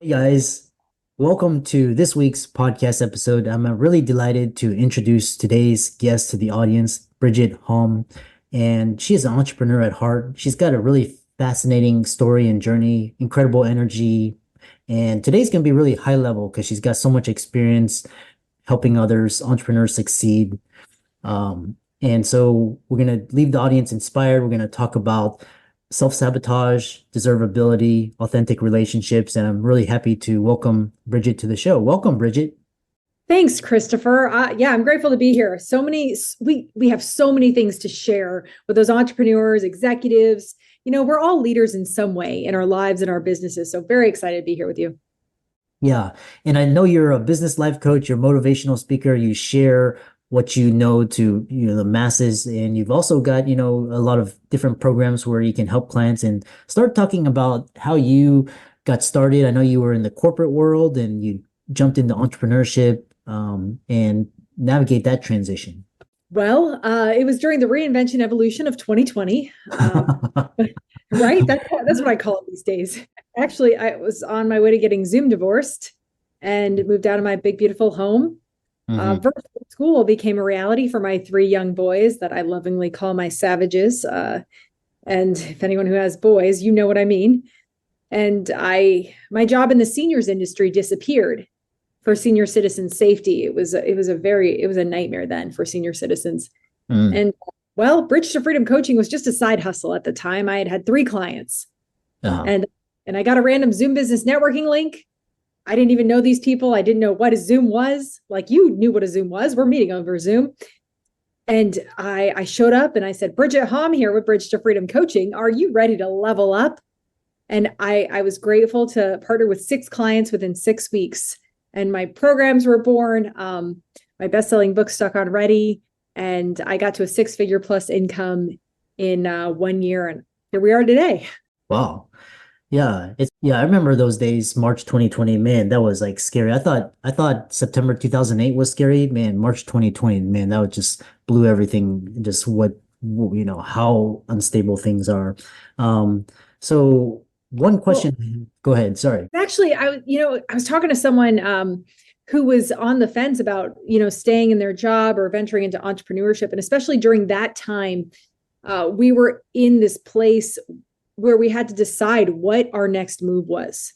Hey guys, welcome to this week's podcast episode. I'm really delighted to introduce today's guest to the audience, Bridget Hom, and she is an entrepreneur at heart. She's got a really fascinating story and journey, incredible energy, and today's going to be really high level because she's got so much experience helping others, entrepreneurs succeed. And so we're going to leave the audience inspired. We're going to talk about self-sabotage, deservability, authentic relationships, and I'm really happy to welcome Bridget to the show. Welcome, Bridget. Thanks, Christopher. Yeah, I'm grateful to be here. We have so many things to share with those entrepreneurs, executives. We're all leaders in some way in our lives and our businesses. So very excited to be here with you. Yeah, and I know you're a business life coach, you're a motivational speaker, you share what you know to the masses, and you've also got a lot of different programs where you can help clients and start talking about how you got started. I know you were in the corporate world and you jumped into entrepreneurship, and navigate that transition. Well, it was during the reinvention evolution of 2020, right? That's what I call it these days. Actually, I was on my way to getting Zoom divorced and moved out of my big, beautiful home. Hmm. Virtual school became a reality for my three young boys that I lovingly call my savages. And if anyone who has boys, you know what I mean. And my job in the seniors industry disappeared for senior citizen safety. It was a nightmare then for senior citizens. Mm. And well, Bridge to Freedom coaching was just a side hustle at the time. I had three clients, Uh-huh. and I got a random Zoom business networking link. I didn't even know these people. I didn't know what a Zoom was. Like, you knew what a Zoom was. We're meeting over Zoom. And I showed up and I said, Bridget Hom here with Bridge to Freedom Coaching. Are you ready to level up? And I was grateful to partner with six clients within 6 weeks. And my programs were born. My best-selling book stuck on Ready. And I got to a six-figure plus income in 1 year. And here we are today. Wow. Yeah, I remember those days, March 2020, man, that was like scary. I thought September 2008 was scary. Man, March 2020, man, that would just blew everything, just how unstable things are. So one Well, question, go ahead, sorry. actually, I was talking to someone who was on the fence about, staying in their job or venturing into entrepreneurship. And especially during that time, we were in this place where we had to decide what our next move was.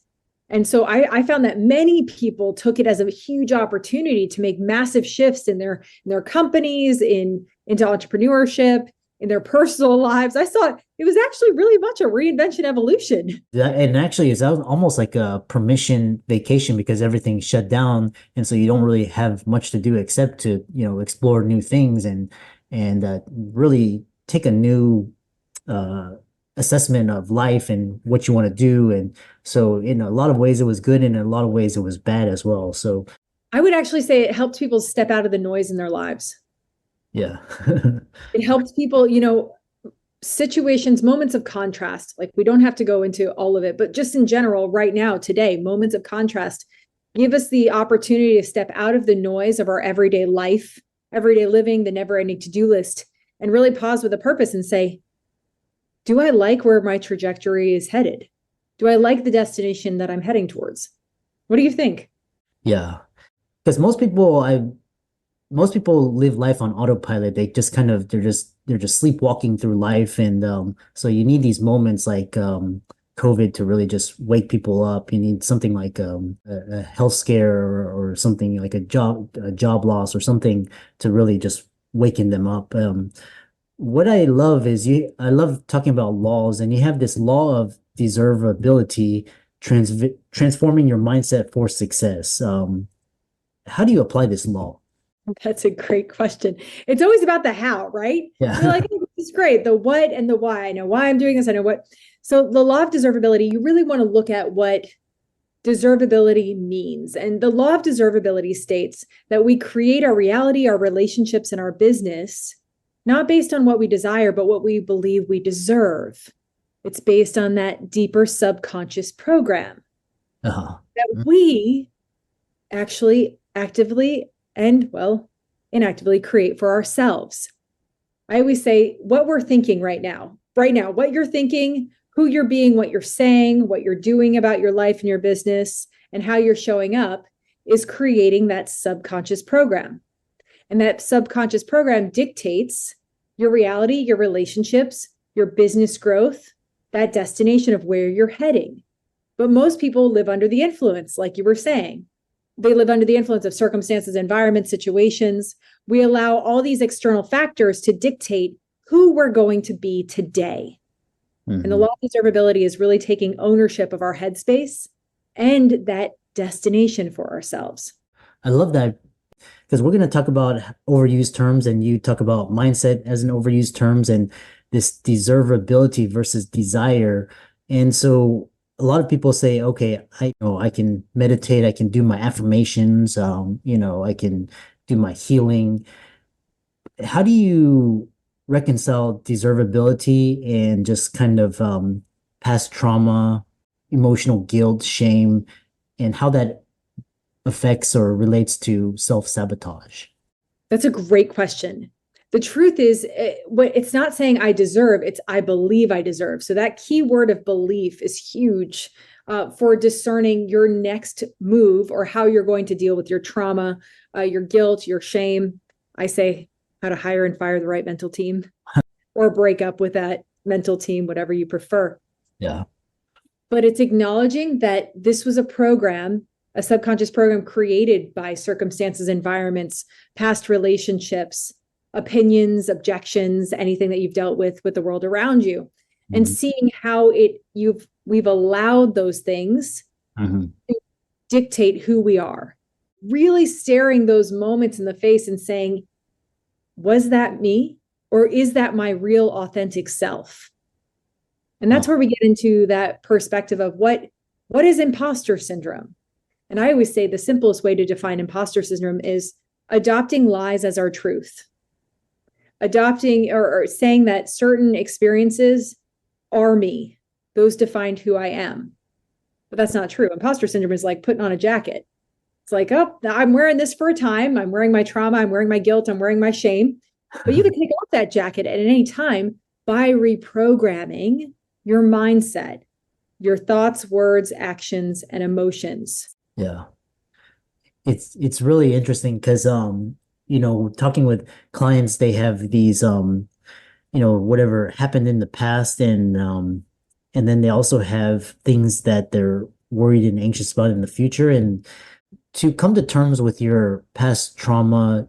And so I found that many people took it as a huge opportunity to make massive shifts in their companies, into entrepreneurship, in their personal lives. I saw it was actually really much a reinvention evolution. And actually, it's almost like a permission vacation because everything's shut down, and so you don't really have much to do except to, explore new things and really take a new uh, assessment of life and what you want to do. And so, in a lot of ways, it was good, and in a lot of ways, it was bad as well. So, I would actually say it helped people step out of the noise in their lives. yeah. It helped people, situations, moments of contrast. Like, we don't have to go into all of it, but just in general, right now, today, moments of contrast give us the opportunity to step out of the noise of our everyday life, everyday living, the never ending to do list, and really pause with a purpose and say, do I like where my trajectory is headed? Do I like the destination that I'm heading towards? What do you think? Yeah. Because most people live life on autopilot. They just kind of they're just sleepwalking through life, and so you need these moments like COVID to really just wake people up. You need something like a health scare, or something like a job loss or something to really just waken them up. What I love is I love talking about laws, and you have this law of deservability, transforming your mindset for success. How do you apply this law? That's a great question. It's always about the how, right? You're Yeah. like, oh, this is great. The what and the why. I know why I'm doing this. I know what. So, the law of deservability, you really want to look at what deservability means. And the law of deservability states that we create our reality, our relationships, and our business, not based on what we desire, but what we believe we deserve. It's based on that deeper subconscious program Uh-huh. that we actually actively and, well, inactively create for ourselves. I always say what we're thinking right now, what you're thinking, who you're being, what you're saying, what you're doing about your life and your business, and how you're showing up is creating that subconscious program. And that subconscious program dictates your reality, your relationships, your business growth, that destination of where you're heading. But most people live under the influence, like you were saying. They live under the influence of circumstances, environments, situations. We allow all these external factors to dictate who we're going to be today. Mm-hmm. And the law of deservability is really taking ownership of our headspace and that destination for ourselves. I love that, because we're going to talk about overused terms, and you talk about mindset as an overused terms, and this deservability versus desire. And so a lot of people say, okay, I can meditate, I can do my affirmations, I can do my healing. How do you reconcile deservability and just kind of past trauma, emotional guilt, shame, and how that affects or relates to self-sabotage? That's a great question. The truth is, it's not saying I deserve, it's I believe I deserve. So that key word of belief is huge for discerning your next move or how you're going to deal with your trauma, your guilt, your shame. I say how to hire and fire the right mental team or break up with that mental team, whatever you prefer. Yeah. But it's acknowledging that this was a program, a subconscious program created by circumstances, environments, past relationships, opinions, objections, anything that you've dealt with the world around you, mm-hmm. and seeing how we've allowed those things mm-hmm. to dictate who we are. Really staring those moments in the face and saying, was that me? Or is that my real authentic self? And that's where we get into that perspective of what is imposter syndrome? And I always say the simplest way to define imposter syndrome is adopting lies as our truth. Adopting or saying that certain experiences are me. Those defined who I am. But that's not true. Imposter syndrome is like putting on a jacket. It's like, oh, I'm wearing this for a time. I'm wearing my trauma. I'm wearing my guilt. I'm wearing my shame. But you can take off that jacket at any time by reprogramming your mindset, your thoughts, words, actions, and emotions. Yeah. It's really interesting because talking with clients, they have these whatever happened in the past, and then they also have things that they're worried and anxious about in the future. And to come to terms with your past trauma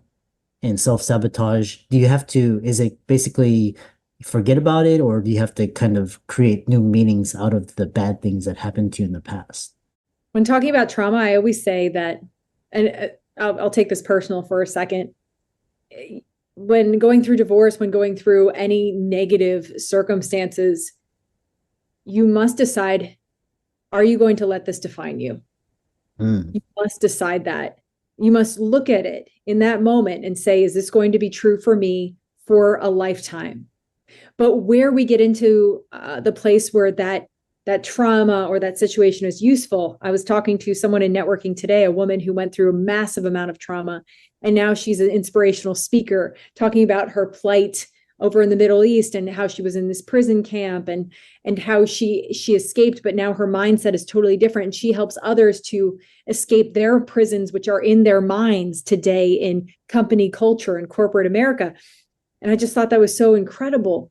and self-sabotage, is it basically forget about it, or do you have to kind of create new meanings out of the bad things that happened to you in the past? When talking about trauma, I always say that, and I'll take this personal for a second. When going through divorce, when going through any negative circumstances, you must decide, are you going to let this define you? You must decide that. You must look at it in that moment and say, is this going to be true for me for a lifetime? But where we get into the place where that trauma or that situation is useful. I was talking to someone in networking today, a woman who went through a massive amount of trauma, and now she's an inspirational speaker talking about her plight over in the Middle East and how she was in this prison camp and how she escaped, but now her mindset is totally different. And she helps others to escape their prisons, which are in their minds today in company culture and corporate America. And I just thought that was so incredible.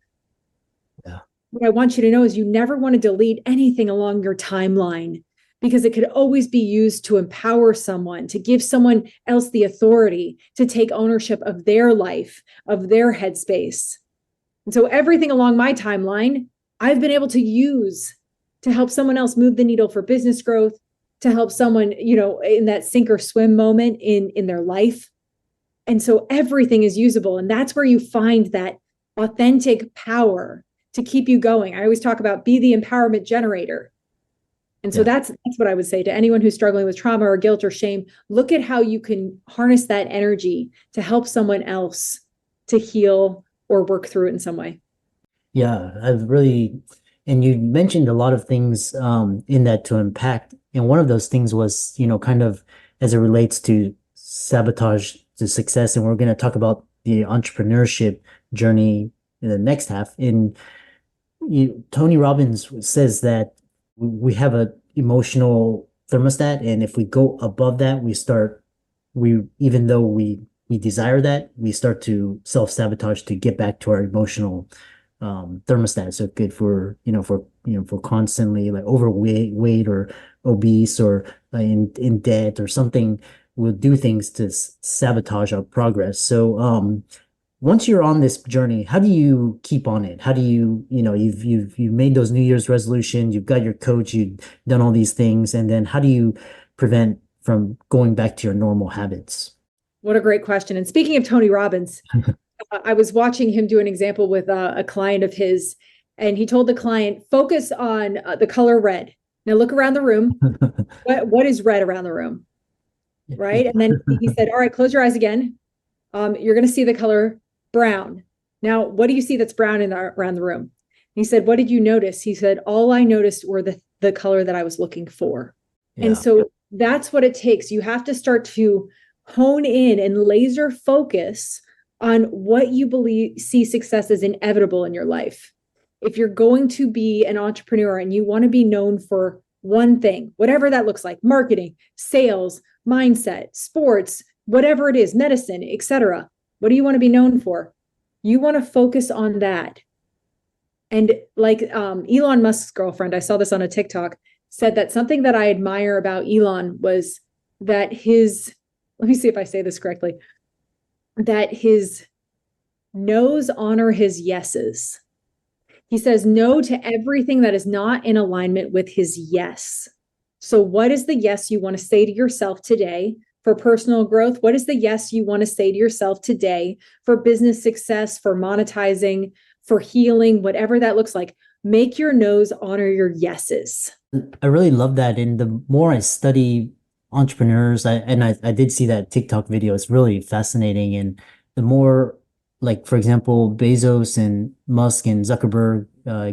Yeah. What I want you to know is you never want to delete anything along your timeline, because it could always be used to empower someone, to give someone else the authority to take ownership of their life, of their headspace. And so everything along my timeline, I've been able to use to help someone else move the needle for business growth, to help someone, in that sink or swim moment in their life. And so everything is usable. And that's where you find that authentic power to keep you going. I always talk about be the empowerment generator. And so that's what I would say to anyone who's struggling with trauma or guilt or shame. Look at how you can harness that energy to help someone else to heal or work through it in some way. Yeah, and you mentioned a lot of things in that to impact. And one of those things was, kind of as it relates to sabotage to success. And we're going to talk about the entrepreneurship journey in the next half. And Tony Robbins says that we have a emotional thermostat, and if we go above that, we even though we desire that, we start to self-sabotage to get back to our emotional thermostat. So good for, for constantly like weight or obese or in debt or something, we'll do things to sabotage our progress. So once you're on this journey, how do you keep on it? How do you, you've made those New Year's resolutions, you've got your coach, you've done all these things, and then how do you prevent from going back to your normal habits? What a great question. And speaking of Tony Robbins, I was watching him do an example with a client of his, and he told the client, focus on the color red. Now look around the room. What is red around the room? Right. And then he said, all right, close your eyes again. You're going to see the color brown. Now, what do you see that's brown around the room? He said, what did you notice? He said, all I noticed were the color that I was looking for. Yeah. And so that's what it takes. You have to start to hone in and laser focus on what you see success as inevitable in your life. If you're going to be an entrepreneur and you want to be known for one thing, whatever that looks like, marketing, sales, mindset, sports, whatever it is, medicine, etc. What do you want to be known for? You want to focus on that. And like Elon Musk's girlfriend, I saw this on a TikTok, said that something that I admire about Elon was that let me see if I say this correctly, that his no's honor his yeses. He says no to everything that is not in alignment with his yes. So what is the yes you want to say to yourself today for personal growth? What is the yes you want to say to yourself today for business success, for monetizing, for healing, whatever that looks like? Make your no's honor your yeses. I really love that. And the more I study entrepreneurs, I did see that TikTok video. It's really fascinating. And the more, like, for example, Bezos and Musk and Zuckerberg,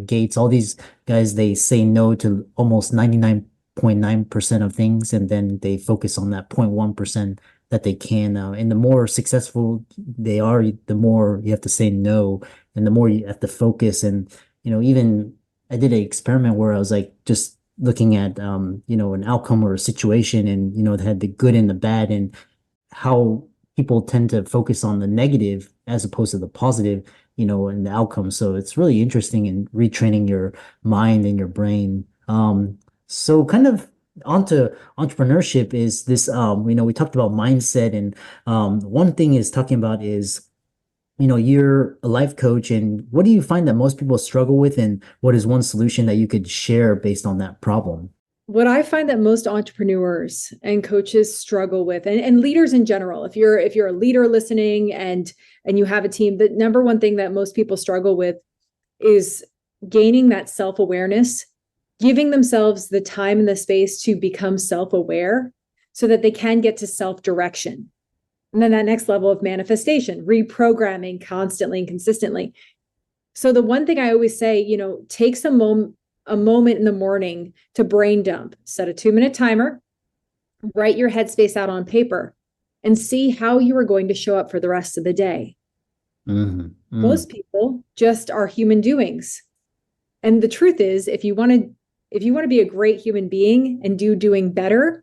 Gates, all these guys, they say no to almost 99.9% of things, and then they focus on that 0.1% that they can. And the more successful they are, the more you have to say no, and the more you have to focus. And, even I did an experiment where I was like just looking at, an outcome or a situation, and, they had the good and the bad, and how people tend to focus on the negative as opposed to the positive, and the outcome. So it's really interesting in retraining your mind and your brain. So kind of onto entrepreneurship is this, we talked about mindset, and one thing is talking about is, you're a life coach, and what do you find that most people struggle with, and what is one solution that you could share based on that problem? What I find that most entrepreneurs and coaches struggle with, and leaders in general, if you're a leader listening and you have a team, the number one thing that most people struggle with is gaining that self-awareness, giving themselves the time and the space to become self-aware so that they can get to self-direction. And then that next level of manifestation, reprogramming constantly and consistently. So the one thing I always say, take a moment in the morning to brain dump, set a 2-minute timer, write your headspace out on paper, and see how you are going to show up for the rest of the day. Mm-hmm. Mm-hmm. Most people just are human doings. And the truth is, if you want to be a great human being and doing better,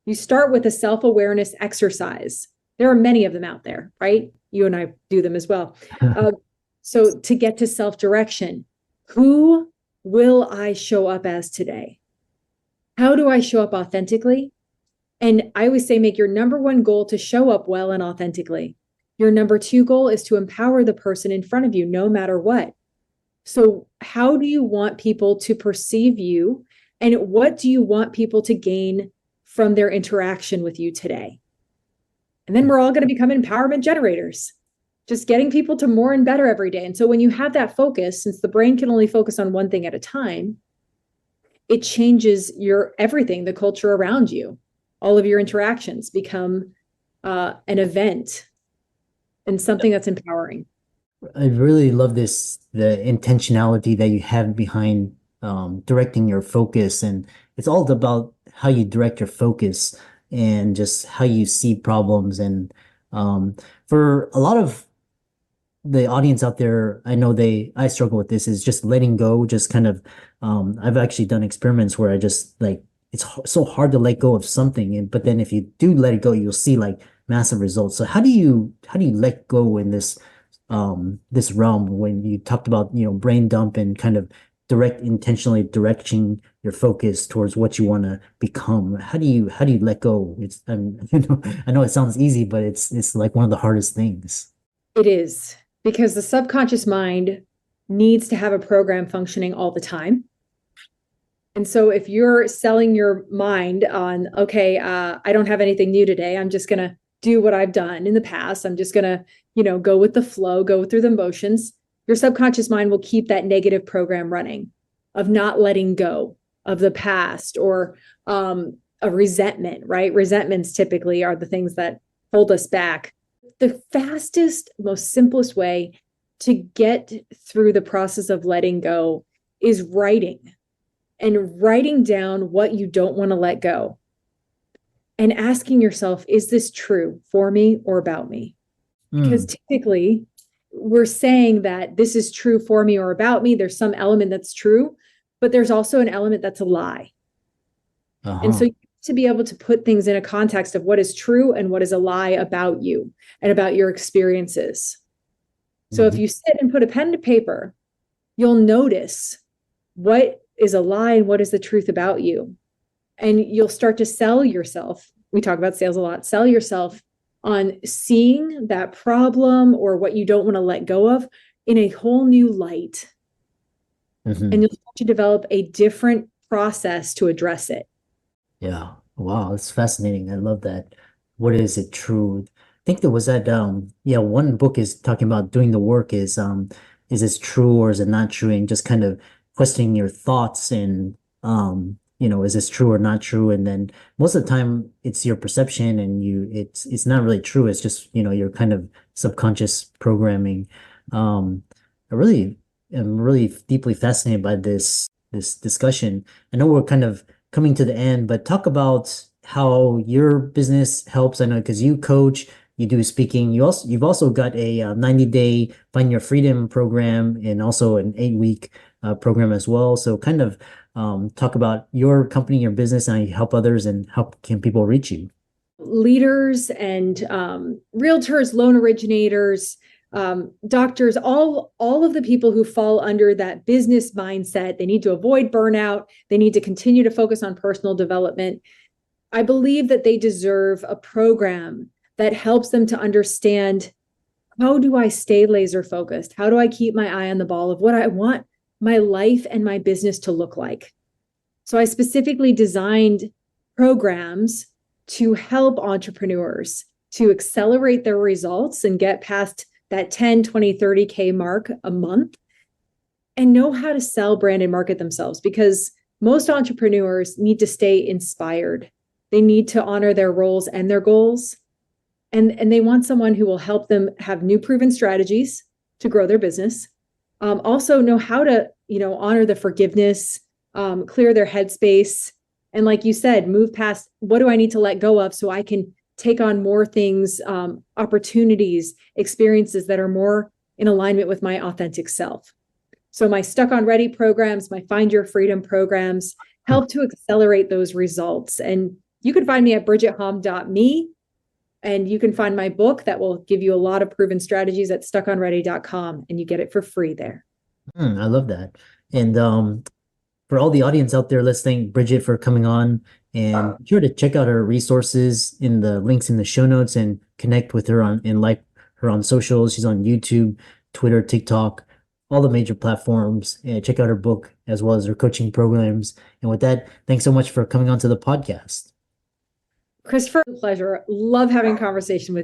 you start with a self-awareness exercise. There are many of them out there, right? You and I do them as well. So to get to self-direction, who will I show up as today? How do I show up authentically? And I always say, make your number one goal to show up well and authentically. Your number two goal is to empower the person in front of you, no matter what. So how do you want people to perceive you? And what do you want people to gain from their interaction with you today? And then we're all going to become empowerment generators, just getting people to more and better every day. And so when you have that focus, since the brain can only focus on one thing at a time, it changes your everything, the culture around you. All of your interactions become an event and something that's empowering. I really love the intentionality that you have behind directing your focus. And it's all about how you direct your focus and just how you see problems. And for a lot of the audience out there, I know I struggle with this, is just letting go, just kind of, I've actually done experiments where I just like so hard to let go of something. And but then if you do let it go, you'll see like massive results. So how do you let go in this realm when you talked about, brain dump and kind of intentionally directing your focus towards what you want to become? How do you let go? I know it sounds easy, but it's like one of the hardest things. It is, because the subconscious mind needs to have a program functioning all the time. And so if you're selling your mind on, okay, I don't have anything new today, I'm just going to do what I've done in the past. I'm just going to, go with the flow, go through the motions. Your subconscious mind will keep that negative program running of not letting go of the past, or a resentment, right? Resentments typically are the things that hold us back. The fastest, most simplest way to get through the process of letting go is writing, and writing down what you don't want to let go, and asking yourself, is this true for me or about me? Because Mm, typically we're saying that this is true for me or about me. There's some element that's true, but there's also an element that's a lie. And so uh-huh. you have to be able to put things in a context of what is true and what is a lie about you and about your experiences. So if Mhm. you sit and put a pen to paper, you'll notice what is a lie and what is the truth about you. And you'll start to sell yourself. We talk about sales a lot. Sell yourself on seeing that problem or what you don't want to let go of in a whole new light. And Mhm. you'll start to develop a different process to address it. Yeah. Wow, that's fascinating. I love that. What is it true? I think there was that one book is talking about doing the work is this true or is it not true? And just kind of questioning your thoughts and is this true or not true? And then most of the time it's your perception and it's not really true. It's just, your kind of subconscious programming. Um I really am really deeply fascinated by this discussion. I know we're kind of coming to the end, but talk about how your business helps. I know because you coach, you do speaking. You've also got a 90-day Find Your Freedom program and also an 8-week program as well. So kind of talk about your company, your business, and how you help others and how can people reach you. Leaders and realtors, loan originators, doctors, all of the people who fall under that business mindset. They need to avoid burnout. They need to continue to focus on personal development. I believe that they deserve a program that helps them to understand, how do I stay laser focused? How do I keep my eye on the ball of what I want my life and my business to look like? So I specifically designed programs to help entrepreneurs to accelerate their results and get past that 10, 20, 30K mark a month, and know how to sell, brand, and market themselves, because most entrepreneurs need to stay inspired. They need to honor their roles and their goals. And they want someone who will help them have new proven strategies to grow their business. Also know how to, honor the forgiveness, clear their headspace. And like you said, move past, what do I need to let go of so I can take on more things, opportunities, experiences that are more in alignment with my authentic self. So my Stuck on Ready programs, my Find Your Freedom programs help to accelerate those results. And you can find me at bridgethom.me. And you can find my book that will give you a lot of proven strategies at stuckonready.com, and you get it for free there. I love that. And for all the audience out there listening, Bridget for coming on, and be sure to check out her resources in the links in the show notes and connect with her and like her on socials. She's on YouTube, Twitter, TikTok, all the major platforms. And check out her book as well as her coaching programs. And with that, thanks so much for coming on to the podcast. Christopher, pleasure. Love having a conversation with you.